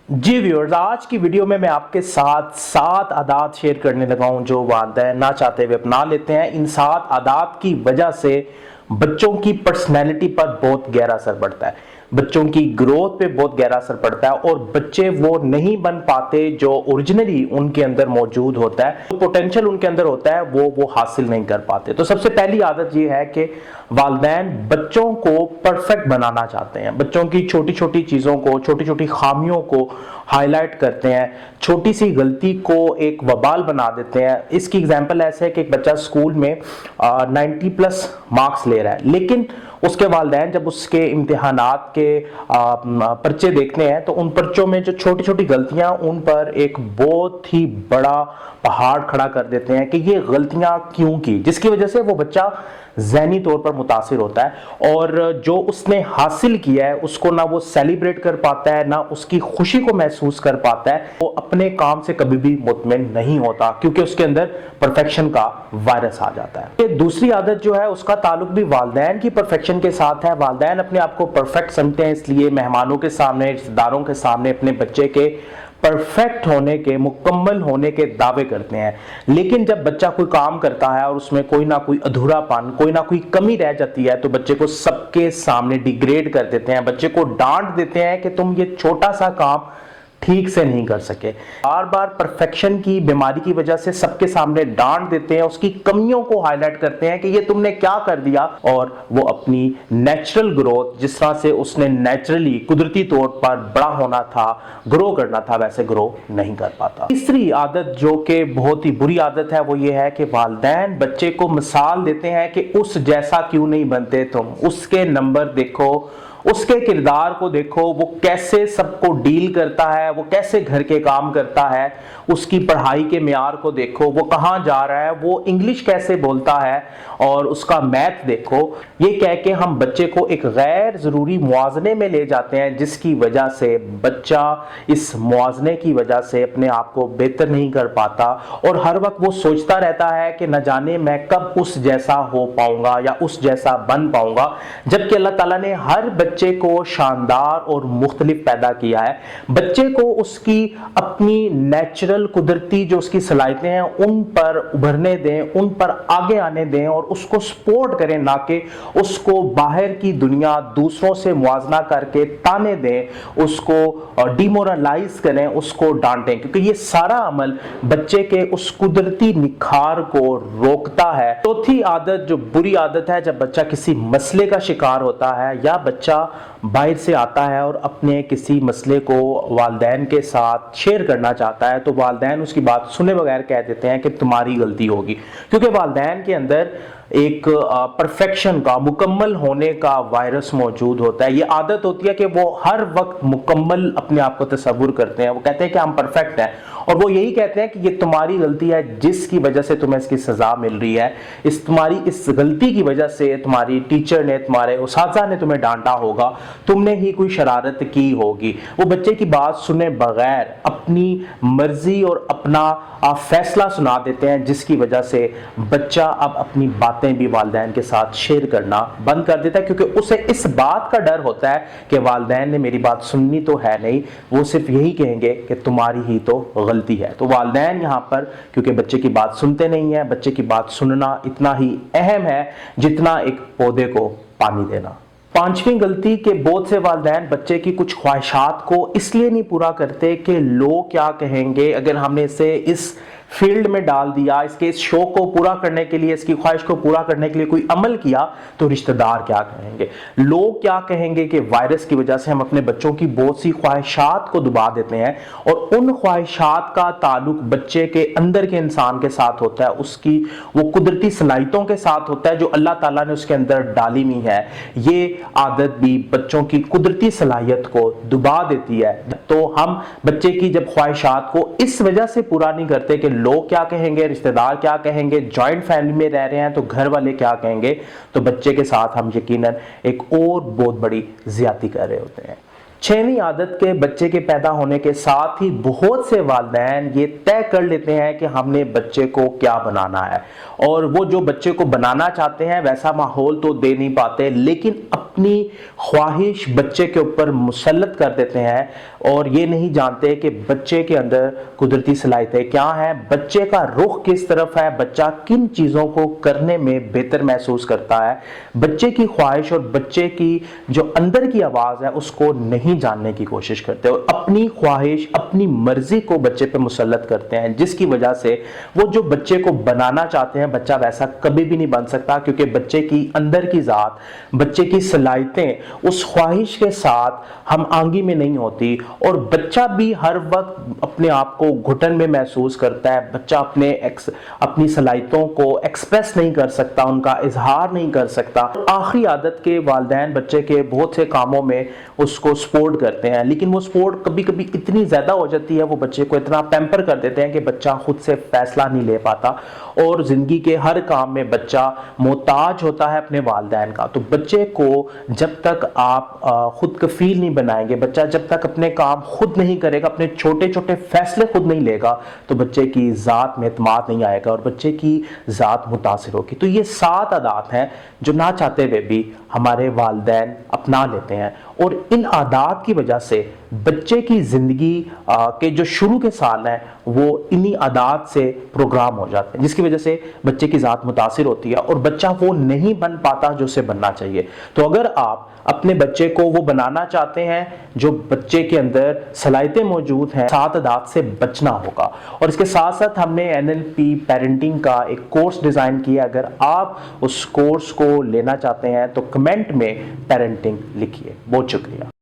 जी viewers, आज की video में मैं आपके साथ 7 आदात शेयर करने लगा हूं जो वालिदैन ना चाहते हुए अपना लेते हैं। इन 7 आदात की वजह से बच्चों की पर्सनैलिटी पर बहुत गहरा असर पड़ता है, बच्चों की ग्रोथ पे बहुत गहरा असर पड़ता है और बच्चे वो नहीं बन पाते जो ओरिजिनली उनके अंदर मौजूद होता है, जो पोटेंशियल उनके अंदर होता है वो हासिल नहीं कर पाते। तो सबसे पहली आदत ये है कि वालिदैन बच्चों को परफेक्ट बनाना चाहते हैं, बच्चों की छोटी छोटी चीज़ों को, छोटी छोटी खामियों को हाईलाइट करते हैं, छोटी सी गलती को एक वबाल बना देते हैं। इसकी एग्जांपल ऐसे है कि एक बच्चा स्कूल में 90+ मार्क्स ले रहा है, लेकिन उसके वालिदैन जब उसके इम्तिहानात के पर्चे देखते हैं तो उन पर्चों में जो छोटी छोटी गलतियां, उन पर एक बहुत ही बड़ा पहाड़ खड़ा कर देते हैं कि ये गलतियां क्यों की, जिसकी वजह से वो बच्चा ज़हनी तौर पर मुतासिर होता है और जो उसने हासिल किया है उसको ना वो सेलिब्रेट कर पाता है, ना उसकी खुशी को महसूस कर पाता है। वो अपने काम से कभी भी मुतमिन नहीं होता क्योंकि उसके अंदर परफेक्शन का वायरस आ जाता है। ये दूसरी आदत जो है उसका ताल्लुक भी वालिदैन की परफेक्शन के साथ है। वालिदैन अपने आप को परफेक्ट समझते हैं, इसलिए मेहमानों के सामने, रिश्तेदारों के सामने अपने बच्चे के परफेक्ट होने के, मुकम्मल होने के दावे करते हैं। लेकिन जब बच्चा कोई काम करता है और उसमें कोई ना कोई अधूरापन, कोई ना कोई कमी रह जाती है तो बच्चे को सबके सामने डिग्रेड कर देते हैं, बच्चे को डांट देते हैं कि तुम ये छोटा सा काम ठीक से नहीं कर सके। बार बार परफेक्शन की बीमारी की वजह से सबके सामने डांट देते हैं, उसकी कमियों को हाईलाइट करते हैं कि ये तुमने क्या कर दिया, और वो अपनी नेचुरल ग्रोथ, जिस तरह से उसने नेचुरली कुदरती तौर पर बड़ा होना था, ग्रो करना था, वैसे ग्रो नहीं कर पाता। तीसरी आदत जो कि बहुत ही बुरी आदत है वो ये है कि वालिदैन बच्चे को मिसाल देते हैं कि उस जैसा क्यों नहीं बनते तुम, उसके नंबर देखो, उसके किरदार को देखो, वो कैसे सबको डील करता है, वो कैसे घर के काम करता है, उसकी पढ़ाई के मेयार को देखो, वो कहाँ जा रहा है, वो इंग्लिश कैसे बोलता है और उसका मैथ देखो। ये कह के हम बच्चे को एक गैर ज़रूरी मुआवजे में ले जाते हैं, जिसकी वजह से बच्चा इस मुआवजे की वजह से अपने आप को बेहतर नहीं कर पाता और हर वक्त वो सोचता रहता है कि न जाने मैं कब उस जैसा हो पाऊंगा या उस जैसा बन पाऊंगा। जबकि अल्लाह ताला ने हर बच्चे को शानदार और मुख्तलिफ पैदा किया है। बच्चे को उसकी अपनी नेचुरल कुदरती जो उसकी सलाहियतें हैं उन पर उभरने दें, उन पर आगे आने दें और उसको सपोर्ट करें, ना कि उसको बाहर की दुनिया दूसरों से मुआवजा करके ताने दें, उसको डिमोरलाइज करें, उसको डांटें, क्योंकि ये सारा अमल बच्चे के उस कुदरती निखार को रोकता है। चौथी आदत जो बुरी आदत है, जब बच्चा किसी मसले का शिकार होता है या बच्चा बाहर से आता है और अपने किसी मसले को वालिदैन के साथ शेयर करना चाहता है तो वालिदैन उसकी बात सुने बगैर कह देते हैं कि तुम्हारी गलती होगी, क्योंकि वालिदैन के अंदर एक परफेक्शन का, मुकम्मल होने का वायरस मौजूद होता है। ये आदत होती है कि वो हर वक्त मुकम्मल अपने आप को तस्वुर करते हैं, वो कहते हैं कि हम परफेक्ट हैं और वो यही कहते हैं कि ये तुम्हारी गलती है जिसकी वजह से तुम्हें इसकी सजा मिल रही है, तुम्हारी इस गलती की वजह से तुम्हारी टीचर ने, तुम्हारे उस्ताद ने तुम्हें डांटा होगा, तुमने ही कोई शरारत की होगी। वो बच्चे की बात सुने बगैर अपनी मर्जी और अपना फैसला सुना देते हैं, जिसकी वजह से बच्चा अब अपनी बातें भी वालिदैन के साथ शेयर करना बंद कर देता है, क्योंकि उसे इस बात का डर होता है कि वालिदैन ने मेरी बात सुननी तो है नहीं, वो सिर्फ यही कहेंगे कि तुम्हारी ही तो गलती है। तो वालिदैन यहाँ पर क्योंकि बच्चे की बात सुनते नहीं है, बच्चे की बात सुनना इतना ही अहम है जितना एक पौधे को पानी देना। पांचवी गलती के बहुत से वालिदैन बच्चे की कुछ ख्वाहिशात को इसलिए नहीं पूरा करते कि लोग क्या कहेंगे। अगर हमने इसे इस फील्ड में डाल दिया, इसके इस शौक को पूरा करने के लिए, इसकी ख्वाहिश को पूरा करने के लिए कोई अमल किया तो रिश्तेदार क्या कहेंगे, लोग क्या कहेंगे, कि वायरस की वजह से हम अपने बच्चों की बहुत सी ख्वाहिशात को दबा देते हैं और उन ख्वाहिशात का ताल्लुक बच्चे के अंदर के इंसान के साथ होता है, उसकी वो कुदरती सलाहियतों के साथ होता है जो अल्लाह ताला ने उसके अंदर डाली हुई है। ये आदत भी बच्चों की कुदरती सलाहियत को दबा देती है। तो हम बच्चे की जब ख्वाहिशात को इस वजह से पूरा नहीं करते कि लोग क्या कहेंगे, रिश्तेदार क्या कहेंगे, जॉइंट फैमिली में रह रहे हैं तो घर वाले क्या कहेंगे, तो बच्चे के साथ हम यकीनन एक और बहुत बड़ी ज्यादती कर रहे होते हैं। छठवीं आदत के बच्चे के पैदा होने के साथ ही बहुत से वालिदैन ये तय कर लेते हैं कि हमने बच्चे को क्या बनाना है, और वो जो बच्चे को बनाना चाहते हैं वैसा माहौल तो दे नहीं पाते, लेकिन अपनी ख्वाहिश बच्चे के ऊपर मुसल्लत कर देते हैं اور یہ نہیں جانتے کہ بچے کے اندر قدرتی صلاحیتیں کیا ہیں، بچے کا رخ کس طرف ہے، بچہ کن چیزوں کو کرنے میں بہتر محسوس کرتا ہے، بچے کی خواہش اور بچے کی جو اندر کی آواز ہے اس کو نہیں جاننے کی کوشش کرتے اور اپنی خواہش اپنی مرضی کو بچے پہ مسلط کرتے ہیں، جس کی وجہ سے وہ جو بچے کو بنانا چاہتے ہیں بچہ ویسا کبھی بھی نہیں بن سکتا، کیونکہ بچے کی اندر کی ذات، بچے کی صلاحیتیں اس خواہش کے ساتھ ہم آہنگی میں نہیں ہوتی، اور بچہ بھی ہر وقت اپنے آپ کو گھٹن میں محسوس کرتا ہے، بچہ اپنی صلاحیتوں کو ایکسپریس نہیں کر سکتا، ان کا اظہار نہیں کر سکتا۔ آخری عادت کے والدین بچے کے بہت سے کاموں میں اس کو سپورٹ کرتے ہیں، لیکن وہ سپورٹ کبھی کبھی اتنی زیادہ ہو جاتی ہے، وہ بچے کو اتنا پیمپر کر دیتے ہیں کہ بچہ خود سے فیصلہ نہیں لے پاتا اور زندگی کے ہر کام میں بچہ محتاج ہوتا ہے اپنے والدین کا۔ تو بچے کو جب تک آپ خود کفیل نہیں بنائیں گے، بچہ جب تک اپنے کام خود نہیں کرے گا، اپنے چھوٹے چھوٹے فیصلے خود نہیں لے گا، تو بچے کی ذات میں اعتماد نہیں آئے گا اور بچے کی ذات متاثر ہوگی۔ تو یہ 7 عادات ہیں جو نہ چاہتے ہوئے بھی ہمارے والدین اپنا لیتے ہیں، اور ان عادات کی وجہ سے بچے کی زندگی کے جو شروع کے سال ہیں وہ انہی عادات سے پروگرام ہو جاتے ہیں، جس کی وجہ سے بچے کی ذات متاثر ہوتی ہے اور بچہ وہ نہیں بن پاتا جو اسے بننا چاہیے۔ تو اگر آپ اپنے بچے کو وہ بنانا چاہتے ہیں جو بچے کے اندر صلاحیتیں موجود ہیں، 7 عادات سے بچنا ہوگا۔ اور اس کے ساتھ ساتھ ہم نے NLP پیرنٹنگ کا ایک کورس ڈیزائن کیا، اگر آپ اس کورس کو لینا چاہتے ہیں تو کمنٹ میں پیرنٹنگ لکھیے۔ بہت شکریہ۔